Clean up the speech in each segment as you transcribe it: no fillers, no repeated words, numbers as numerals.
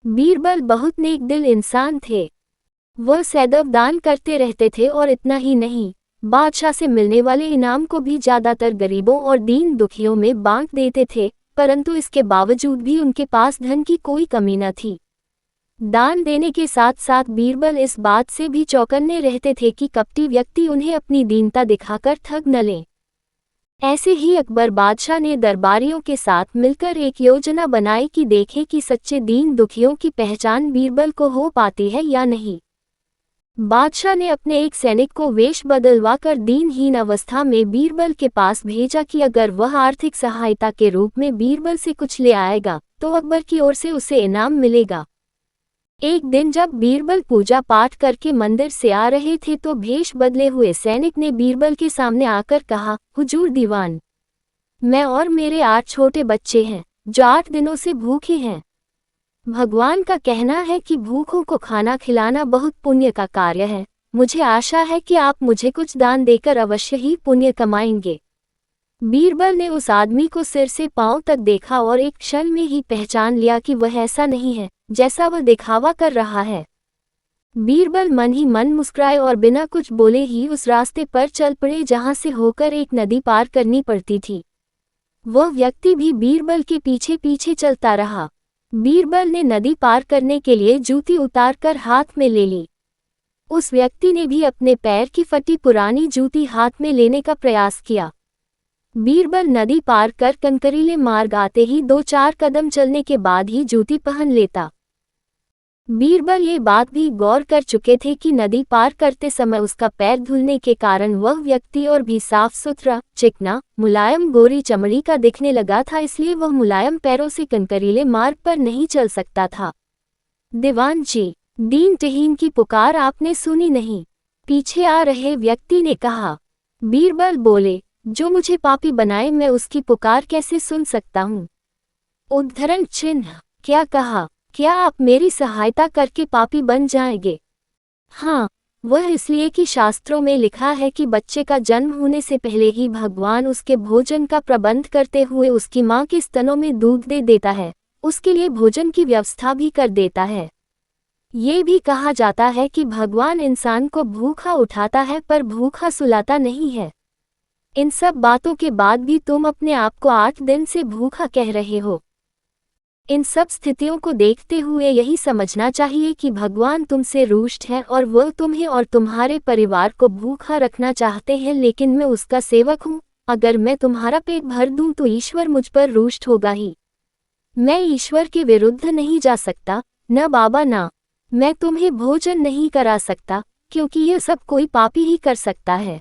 बीरबल बहुत नेक दिल इंसान थे। वह सदैव दान करते रहते थे और इतना ही नहीं, बादशाह से मिलने वाले इनाम को भी ज्यादातर गरीबों और दीन दुखियों में बांट देते थे, परंतु इसके बावजूद भी उनके पास धन की कोई कमी न थी। दान देने के साथ साथ बीरबल इस बात से भी चौकन्ने रहते थे कि कपटी व्यक्ति उन्हें अपनी दीनता दिखाकर ठग न लें। ऐसे ही अकबर बादशाह ने दरबारियों के साथ मिलकर एक योजना बनाई कि देखें कि सच्चे दीन दुखियों की पहचान बीरबल को हो पाती है या नहीं। बादशाह ने अपने एक सैनिक को वेश बदलवा कर दीनहीन अवस्था में बीरबल के पास भेजा कि अगर वह आर्थिक सहायता के रूप में बीरबल से कुछ ले आएगा तो अकबर की ओर से उसे इनाम मिलेगा। एक दिन जब बीरबल पूजा पाठ करके मंदिर से आ रहे थे तो भेष बदले हुए सैनिक ने बीरबल के सामने आकर कहा, हुजूर दीवान, मैं और मेरे 8 छोटे बच्चे हैं जो 8 दिनों से भूखे हैं। भगवान का कहना है कि भूखों को खाना खिलाना बहुत पुण्य का कार्य है। मुझे आशा है कि आप मुझे कुछ दान देकर अवश्य ही पुण्य कमाएंगे। बीरबल ने उस आदमी को सिर से पांव तक देखा और एक क्षण में ही पहचान लिया कि वह ऐसा नहीं है जैसा वह दिखावा कर रहा है। बीरबल मन ही मन मुस्कुराए और बिना कुछ बोले ही उस रास्ते पर चल पड़े जहां से होकर एक नदी पार करनी पड़ती थी। वह व्यक्ति भी बीरबल के पीछे पीछे चलता रहा। बीरबल ने नदी पार करने के लिए जूती उतारकर हाथ में ले ली। उस व्यक्ति ने भी अपने पैर की फटी पुरानी जूती हाथ में लेने का प्रयास किया। बीरबल नदी पार कर कंकरीले मार्ग आते ही 2-4 कदम चलने के बाद ही जूती पहन लेता। बीरबल ये बात भी गौर कर चुके थे कि नदी पार करते समय उसका पैर धुलने के कारण वह व्यक्ति और भी साफ सुथरा, चिकना, मुलायम गोरी चमड़ी का दिखने लगा था, इसलिए वह मुलायम पैरों से कंकरीले मार्ग पर नहीं चल सकता था। दीवान जी, दीन टहीन की पुकार आपने सुनी नहीं? पीछे आ रहे व्यक्ति ने कहा। बीरबल बोले, जो मुझे पापी बनाए मैं उसकी पुकार कैसे सुन सकता हूँ? उद्धरण चिन्ह। क्या कहा? क्या आप मेरी सहायता करके पापी बन जाएंगे? हाँ, वह इसलिए कि शास्त्रों में लिखा है कि बच्चे का जन्म होने से पहले ही भगवान उसके भोजन का प्रबंध करते हुए उसकी माँ के स्तनों में दूध दे देता है, उसके लिए भोजन की व्यवस्था भी कर देता है। ये भी कहा जाता है कि भगवान इंसान को भूखा उठाता है पर भूखा सुलाता नहीं है। इन सब बातों के बाद भी तुम अपने आप को 8 दिन से भूखा कह रहे हो। इन सब स्थितियों को देखते हुए यही समझना चाहिए कि भगवान तुमसे रुष्ट है और वह तुम्हें और तुम्हारे परिवार को भूखा रखना चाहते हैं, लेकिन मैं उसका सेवक हूँ। अगर मैं तुम्हारा पेट भर दूं तो ईश्वर मुझ पर रुष्ट होगा ही। मैं ईश्वर के विरुद्ध नहीं जा सकता, न बाबा ना। मैं तुम्हें भोजन नहीं करा सकता, क्योंकि यह सब कोई पापी ही कर सकता है।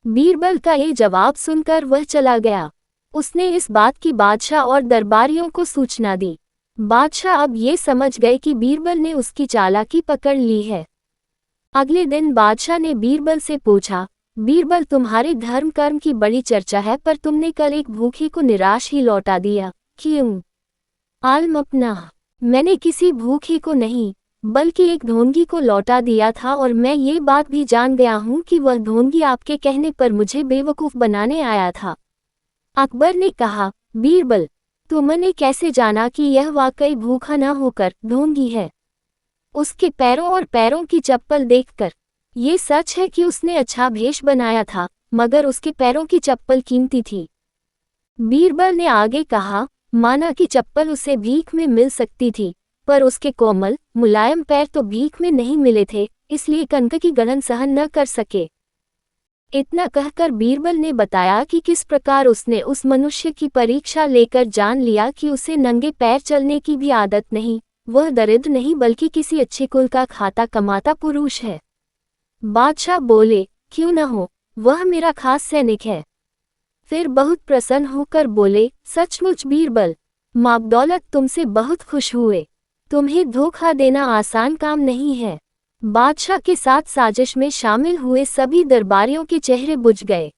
बीरबल का ये जवाब सुनकर वह चला गया। उसने इस बात की बादशाह और दरबारियों को सूचना दी। बादशाह अब ये समझ गए कि बीरबल ने उसकी चालाकी पकड़ ली है। अगले दिन बादशाह ने बीरबल से पूछा, बीरबल, तुम्हारे धर्म कर्म की बड़ी चर्चा है पर तुमने कल एक भूखे को निराश ही लौटा दिया, क्यों? आलम अपना। मैंने किसी भूखे को नहीं बल्कि एक ढोंगी को लौटा दिया था और मैं ये बात भी जान गया हूँ कि वह ढोंगी आपके कहने पर मुझे बेवकूफ़ बनाने आया था। अकबर ने कहा, बीरबल, तुमने कैसे जाना कि यह वाकई भूखा न होकर ढोंगी है? उसके पैरों और पैरों की चप्पल देखकर ये सच है कि उसने अच्छा भेष बनाया था, मगर उसके पैरों की चप्पल कीमती थी। बीरबल ने आगे कहा, माना कि चप्पल उसे भीख में मिल सकती थी, पर उसके कोमल मुलायम पैर तो भीख में नहीं मिले थे, इसलिए कंक की गलन सहन न कर सके। इतना कहकर बीरबल ने बताया कि किस प्रकार उसने उस मनुष्य की परीक्षा लेकर जान लिया कि उसे नंगे पैर चलने की भी आदत नहीं, वह दरिद्र नहीं बल्कि किसी अच्छे कुल का खाता कमाता पुरुष है। बादशाह बोले, क्यों न हो, वह मेरा खास सैनिक है। फिर बहुत प्रसन्न होकर बोले, सचमुच बीरबल, माबदौलत तुमसे बहुत खुश हुए। तुम्हें धोखा देना आसान काम नहीं है। बादशाह के साथ साजिश में शामिल हुए सभी दरबारियों के चेहरे बुझ गए।